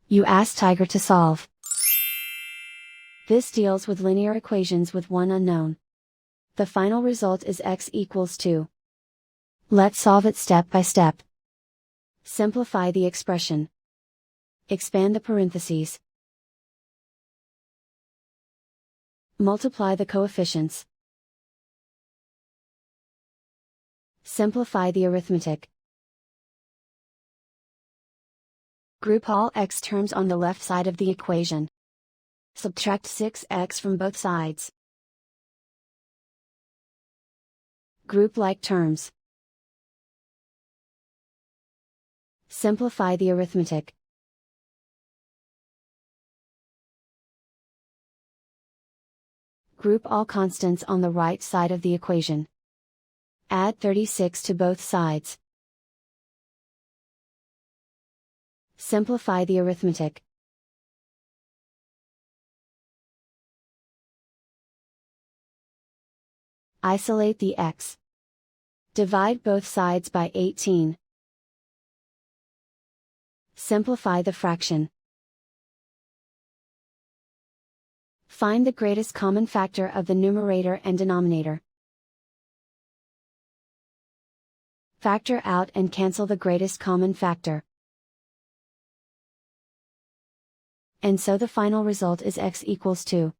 You ask Tiger to solve. This deals with linear equations with one unknown. The final result is x equals 2. Let's solve it step by step. Simplify the expression. Expand the parentheses. Multiply the coefficients. Simplify the arithmetic. Group all x terms on the left side of the equation. Subtract 6x from both sides. Group like terms. Simplify the arithmetic. Group all constants on the right side of the equation. Add 36 to both sides. Simplify the arithmetic. Isolate the x. Divide both sides by 18. Simplify the fraction. Find the greatest common factor of the numerator and denominator. Factor out and cancel the greatest common factor. And so the final result is x equals 2.